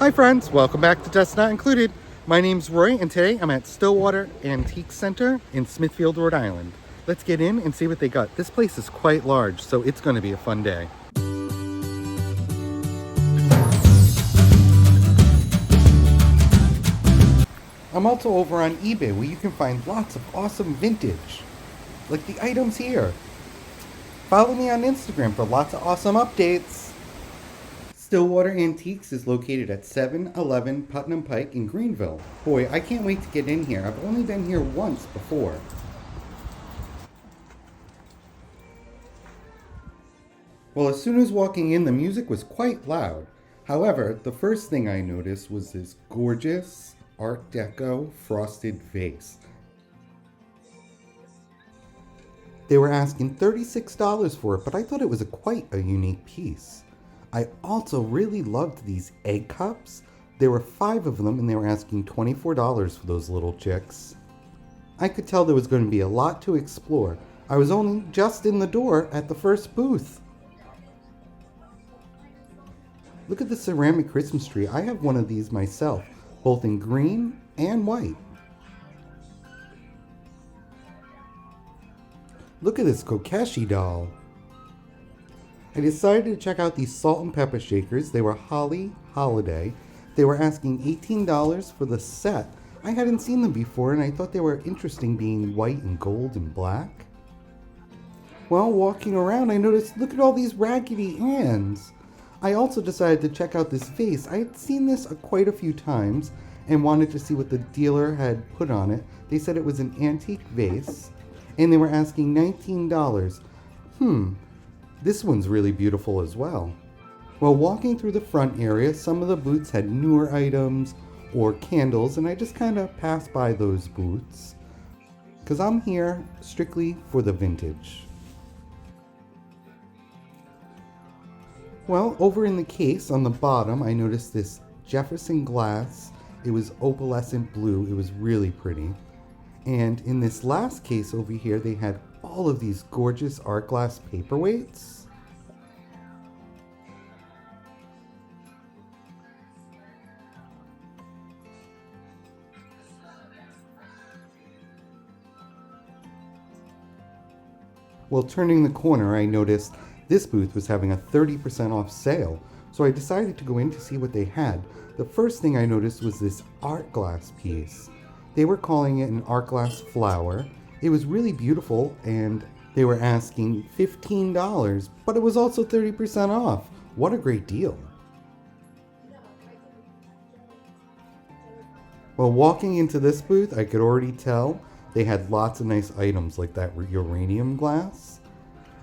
Hi friends, welcome back to Dust Not Included. My name's Roy and today I'm at Stillwater Antique Center in Smithfield, Rhode Island. Let's get in and see what they got. This place is quite large, so it's going to be a fun day. I'm also over on eBay where you can find lots of awesome vintage, like the items here. Follow me on Instagram for lots of awesome updates. Stillwater Antiques is located at 711 Putnam Pike in Greenville. Boy, I can't wait to get in here. I've only been here once before. Well, as soon as walking in, the music was quite loud. However, the first thing I noticed was this gorgeous Art Deco frosted vase. They were asking $36 for it, but I thought it was quite a unique piece. I also really loved these egg cups. There were 5 of them and they were asking $24 for those little chicks. I could tell there was going to be a lot to explore. I was only just in the door at the first booth. Look at the ceramic Christmas tree. I have one of these myself, both in green and white. Look at this Kokeshi doll. I decided to check out these salt and pepper shakers. They were Holly Holiday. They were asking $18 for the set. I hadn't seen them before and I thought they were interesting being white and gold and black. Well, walking around I noticed, look at all these Raggedy Anns. I also decided to check out this vase. I had seen this quite a few times and wanted to see what the dealer had put on it. They said it was an antique vase and they were asking $19. This one's really beautiful as well. While walking through the front area, some of the booths had newer items or candles, and I just kind of passed by those booths because I'm here strictly for the vintage. Well, over in the case on the bottom, I noticed this Jefferson glass. It was opalescent blue. It was really pretty. And in this last case over here, they had all of these gorgeous art glass paperweights. Well, turning the corner, I noticed this booth was having a 30% off sale, so I decided to go in to see what they had. The first thing I noticed was this art glass piece. They were calling it an art glass flower. It was really beautiful and they were asking $15, but it was also 30% off. What a great deal. Well, walking into this booth, I could already tell they had lots of nice items like that uranium glass.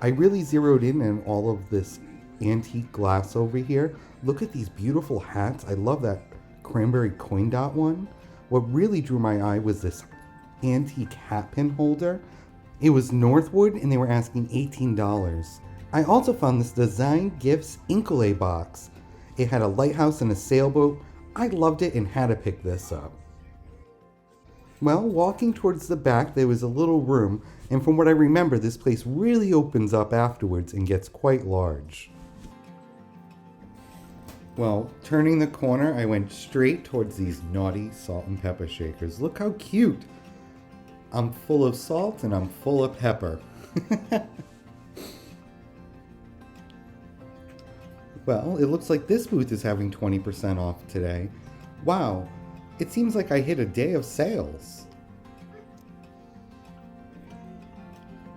I really zeroed in on all of this antique glass over here. Look at these beautiful hats. I love that cranberry coin dot one. What really drew my eye was this antique hat pin holder. It was Northwood and they were asking $18. I also found this design gifts Inkulé box. It had a lighthouse and a sailboat. I loved it and had to pick this up. Well, walking towards the back there was a little room, and from what I remember this place really opens up afterwards and gets quite large. Well, turning the corner I went straight towards these naughty salt and pepper shakers. Look how cute! I'm full of salt and I'm full of pepper. Well, it looks like this booth is having 20% off today. Wow, it seems like I hit a day of sales.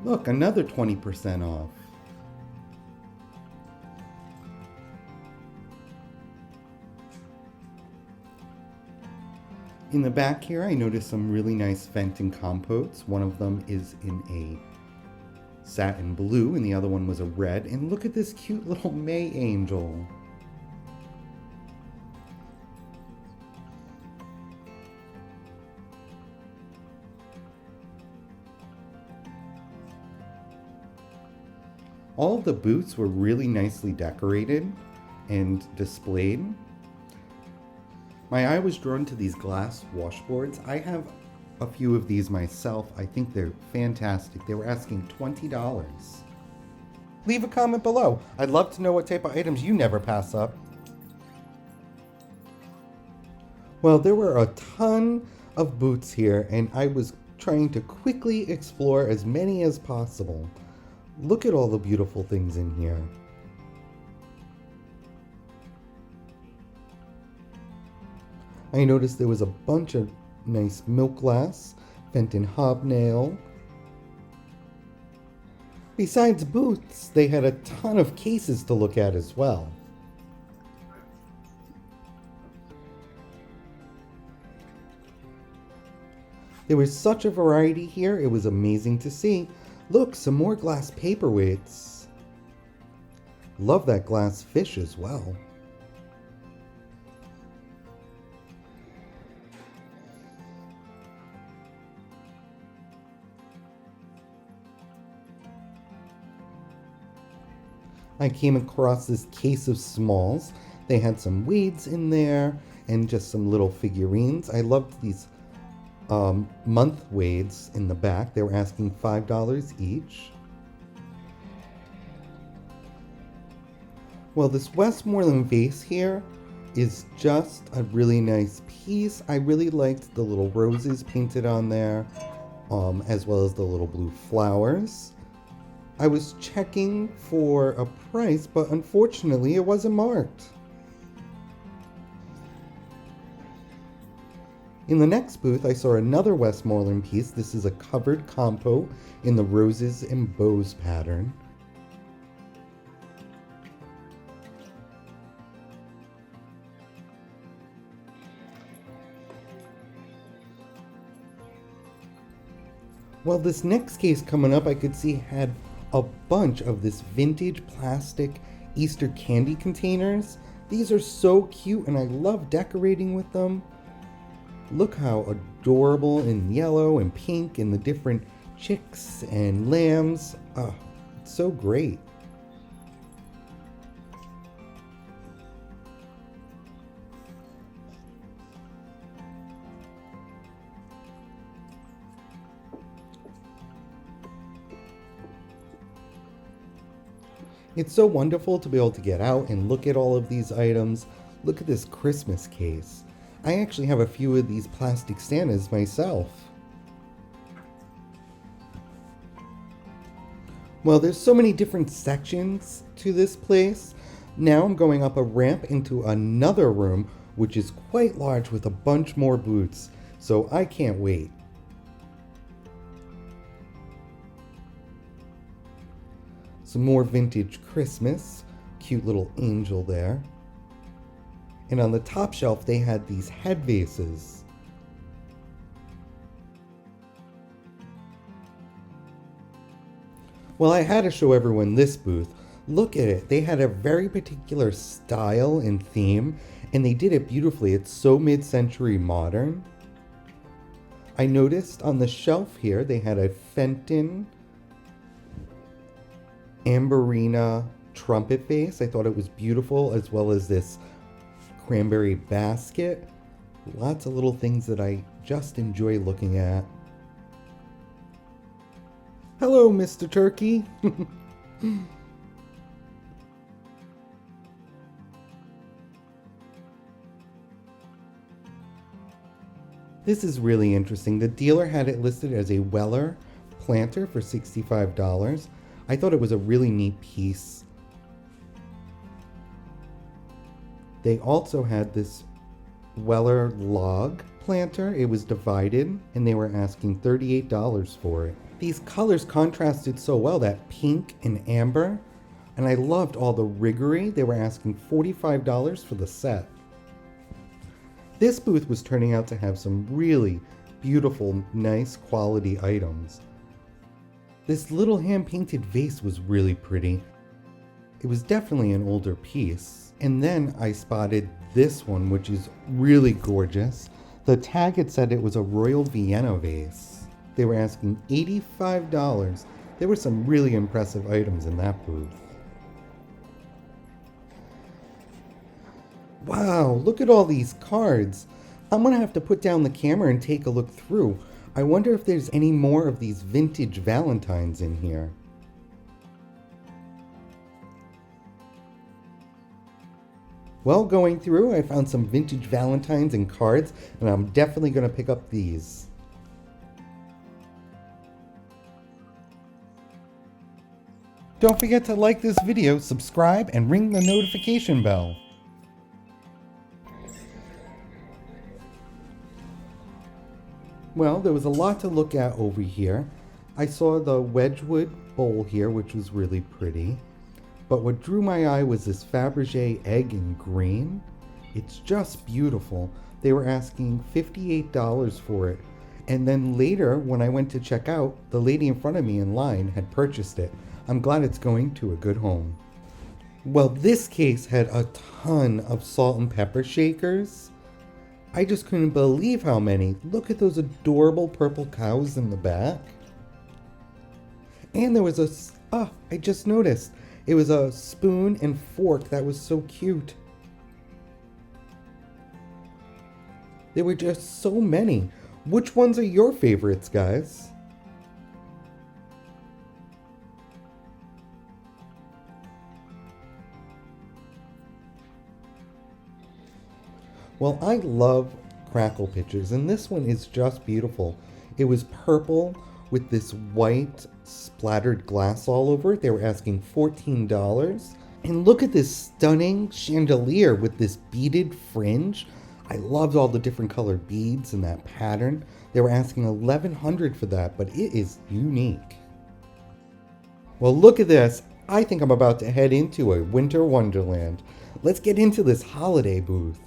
Look, another 20% off. In the back here, I noticed some really nice Fenton compotes. One of them is in a satin blue and the other one was a red. And look at this cute little May angel. All of the booths were really nicely decorated and displayed. My eye was drawn to these glass washboards. I have a few of these myself. I think they're fantastic. They were asking $20. Leave a comment below. I'd love to know what type of items you never pass up. Well, there were a ton of booths here, and I was trying to quickly explore as many as possible. Look at all the beautiful things in here. I noticed there was a bunch of nice milk glass, Fenton hobnail. Besides booths, they had a ton of cases to look at as well. There was such a variety here, it was amazing to see. Look, some more glass paperweights. Love that glass fish as well. I came across this case of smalls. They had some weeds in there and just some little figurines. I loved these month wades in the back. They were asking $5 each. Well, this Westmoreland vase here is just a really nice piece. I really liked the little roses painted on there, as well as the little blue flowers. I was checking for a price, but unfortunately it wasn't marked. In the next booth, I saw another Westmoreland piece. This is a covered compote in the roses and bows pattern. Well, this next case coming up, I could see had a bunch of this vintage plastic Easter candy containers. These are so cute and I love decorating with them. Look how adorable in yellow and pink and the different chicks and lambs. Oh, it's so great. It's so wonderful to be able to get out and look at all of these items. Look at this Christmas case. I actually have a few of these plastic Santas myself. Well, there's so many different sections to this place. Now I'm going up a ramp into another room, which is quite large with a bunch more booths. So I can't wait. Some more vintage Christmas. Cute little angel there. And on the top shelf, they had these head vases. Well, I had to show everyone this booth. Look at it. They had a very particular style and theme, and they did it beautifully. It's so mid-century modern. I noticed on the shelf here, they had a Fenton Amberina trumpet vase. I thought it was beautiful, as well as this cranberry basket. Lots of little things that I just enjoy looking at. Hello, Mr. Turkey. This is really interesting. The dealer had it listed as a Weller planter for $65. I thought it was a really neat piece. They also had this Weller log planter. It was divided and they were asking $38 for it. These colors contrasted so well, that pink and amber, and I loved all the riggery. They were asking $45 for the set. This booth was turning out to have some really beautiful, nice quality items. This little hand-painted vase was really pretty. It was definitely an older piece. And then I spotted this one, which is really gorgeous. The tag had said it was a Royal Vienna vase. They were asking $85. There were some really impressive items in that booth. Wow, look at all these cards. I'm gonna have to put down the camera and take a look through. I wonder if there's any more of these vintage Valentines in here. Well, going through, I found some vintage Valentines and cards, and I'm definitely going to pick up these. Don't forget to like this video, subscribe, and ring the notification bell. Well, there was a lot to look at over here. I saw the Wedgwood bowl here, which was really pretty. But what drew my eye was this Fabergé egg in green. It's just beautiful. They were asking $58 for it. And then later, when I went to check out, the lady in front of me in line had purchased it. I'm glad it's going to a good home. Well, this case had a ton of salt and pepper shakers. I just couldn't believe how many. Look at those adorable purple cows in the back. And there was I just noticed. It was a spoon and fork that was so cute. There were just so many. Which ones are your favorites, guys? Well, I love crackle pictures, and this one is just beautiful. It was purple with this white splattered glass all over it. They were asking $14. And look at this stunning chandelier with this beaded fringe. I loved all the different colored beads and that pattern. They were asking $1,100 for that, but it is unique. Well, look at this. I think I'm about to head into a winter wonderland. Let's get into this holiday booth.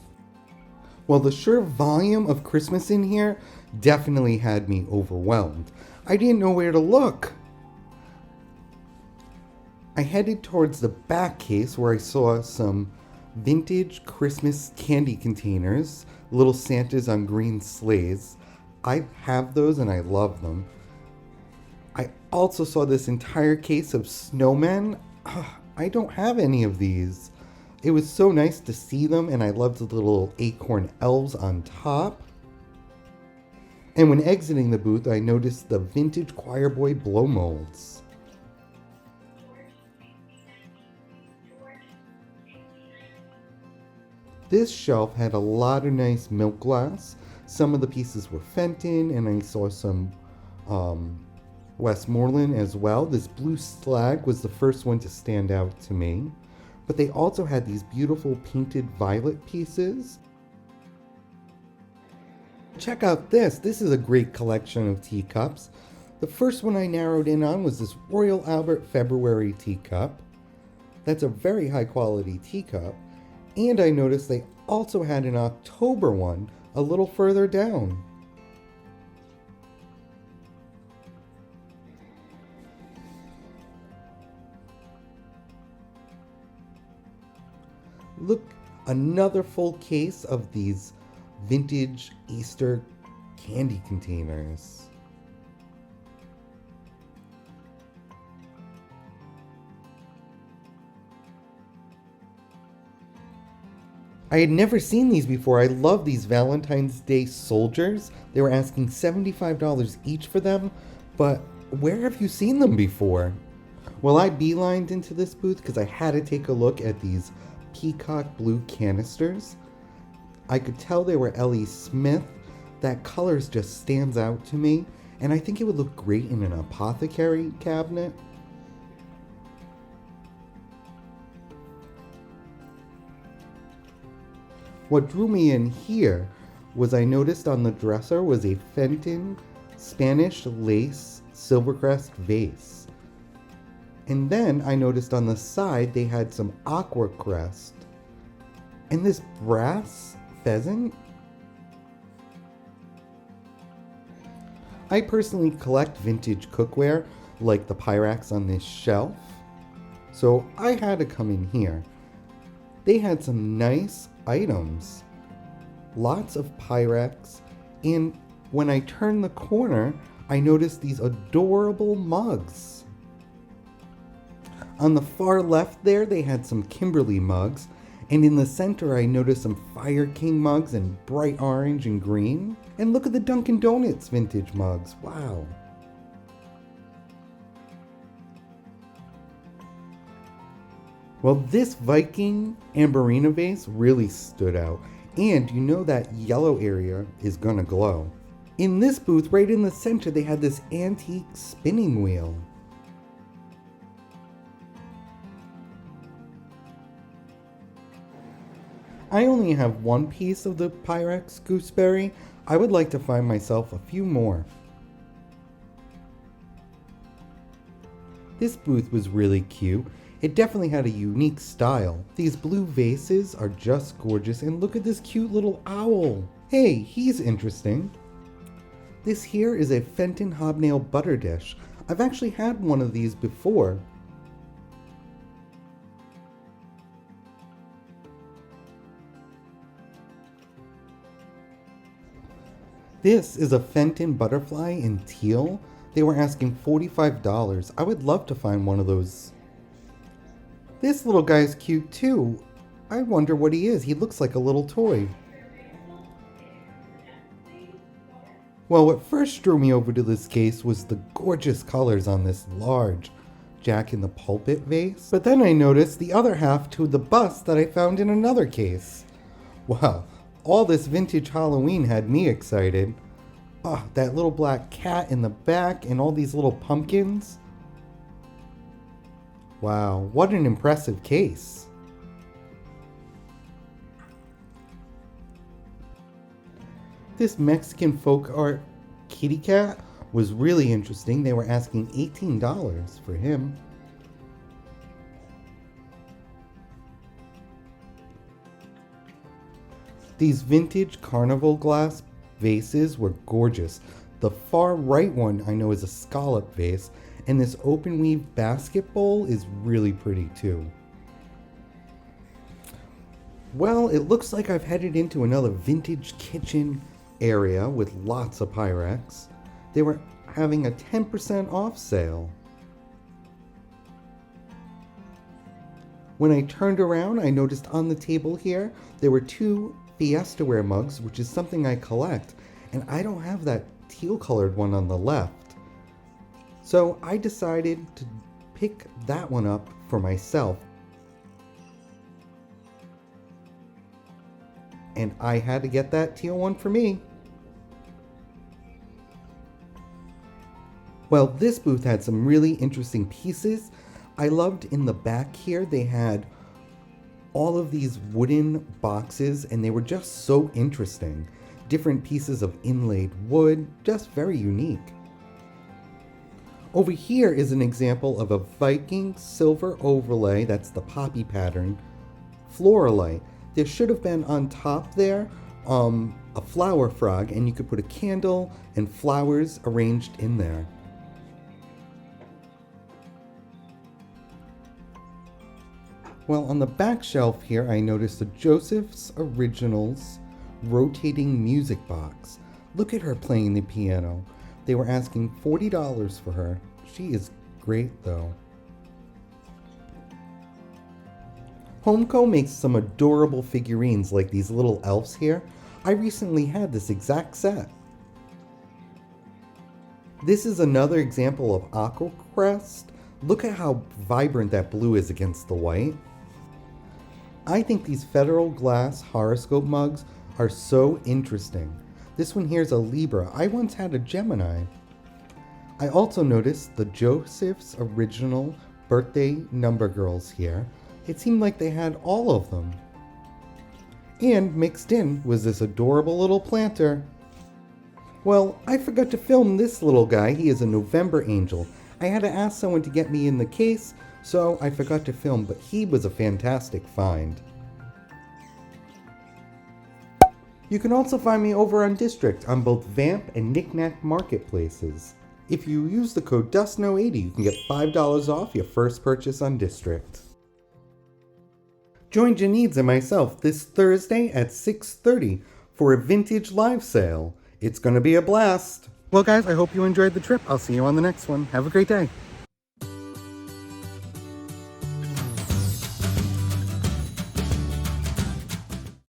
Well, the sheer volume of Christmas in here definitely had me overwhelmed. I didn't know where to look. I headed towards the back case where I saw some vintage Christmas candy containers, little Santas on green sleighs. I have those and I love them. I also saw this entire case of snowmen. I don't have any of these. It was so nice to see them, and I loved the little acorn elves on top. And when exiting the booth, I noticed the vintage choir boy blow molds. This shelf had a lot of nice milk glass. Some of the pieces were Fenton, and I saw some Westmoreland as well. This blue slag was the first one to stand out to me. But they also had these beautiful painted violet pieces. Check out this. This is a great collection of teacups. The first one I narrowed in on was this Royal Albert February teacup. That's a very high quality teacup. And I noticed they also had an October one a little further down. Look, another full case of these vintage Easter candy containers. I had never seen these before. I love these Valentine's Day soldiers. They were asking $75 each for them, but where have you seen them before? Well, I beelined into this booth because I had to take a look at these peacock blue canisters. I could tell they were L.E. Smith. That colors just stands out to me, and I think it would look great in an apothecary cabinet. What drew me in here was I noticed on the dresser was a Fenton Spanish lace silvercrest vase. And then I noticed on the side they had some aqua crest. And this brass pheasant. I personally collect vintage cookware like the Pyrex on this shelf. So I had to come in here. They had some nice items. Lots of Pyrex. And when I turned the corner, I noticed these adorable mugs. On the far left there, they had some Kimberly mugs, and in the center I noticed some Fire King mugs in bright orange and green. And look at the Dunkin' Donuts vintage mugs, wow. Well, this Viking Amberina vase really stood out. And you know that yellow area is gonna glow. In this booth, right in the center, they had this antique spinning wheel. I only have one piece of the Pyrex gooseberry. I would like to find myself a few more. This booth was really cute. It definitely had a unique style. These blue vases are just gorgeous, and look at this cute little owl. Hey, he's interesting. This here is a Fenton hobnail butter dish. I've actually had one of these before. This is a Fenton butterfly in teal. They were asking $45. I would love to find one of those. This little guy's cute too. I wonder what he is. He looks like a little toy. Well, what first drew me over to this case was the gorgeous colors on this large Jack in the Pulpit vase. But then I noticed the other half to the bust that I found in another case. Wow, all this vintage Halloween had me excited. Oh, that little black cat in the back and all these little pumpkins. Wow, what an impressive case. This Mexican folk art kitty cat was really interesting. They were asking $18 for him. These vintage carnival glass vases were gorgeous. The far right one I know is a scallop vase, and this open weave basket bowl is really pretty too. Well, it looks like I've headed into another vintage kitchen area with lots of Pyrex. They were having a 10% off sale. When I turned around, I noticed on the table here, there were two Fiestaware mugs, which is something I collect, and I don't have that teal colored one on the left. So I decided to pick that one up for myself. And I had to get that teal one for me. Well, this booth had some really interesting pieces. I loved in the back here, they had all of these wooden boxes, and they were just so interesting. Different pieces of inlaid wood, just very unique. Over here is an example of a Viking silver overlay, that's the poppy pattern, floral light. There should have been on top there a flower frog, and you could put a candle and flowers arranged in there. Well, on the back shelf here, I noticed a Joseph's Originals rotating music box. Look at her playing the piano. They were asking $40 for her. She is great though. Homeco makes some adorable figurines like these little elves here. I recently had this exact set. This is another example of aqua crest. Look at how vibrant that blue is against the white. I think these Federal Glass horoscope mugs are so interesting. This one here is a Libra. I once had a Gemini. I also noticed the Joseph's Original birthday number girls here. It seemed like they had all of them. And mixed in was this adorable little planter. Well, I forgot to film this little guy. He is a November angel. I had to ask someone to get me in the case, so I forgot to film, but he was a fantastic find. You can also find me over on District on both Vamp and Knickknack marketplaces. If you use the code DustKnow80, you can get $5 off your first purchase on District. Join Janides and myself this Thursday at 6:30 for a vintage live sale. It's going to be a blast. Well guys, I hope you enjoyed the trip. I'll see you on the next one. Have a great day.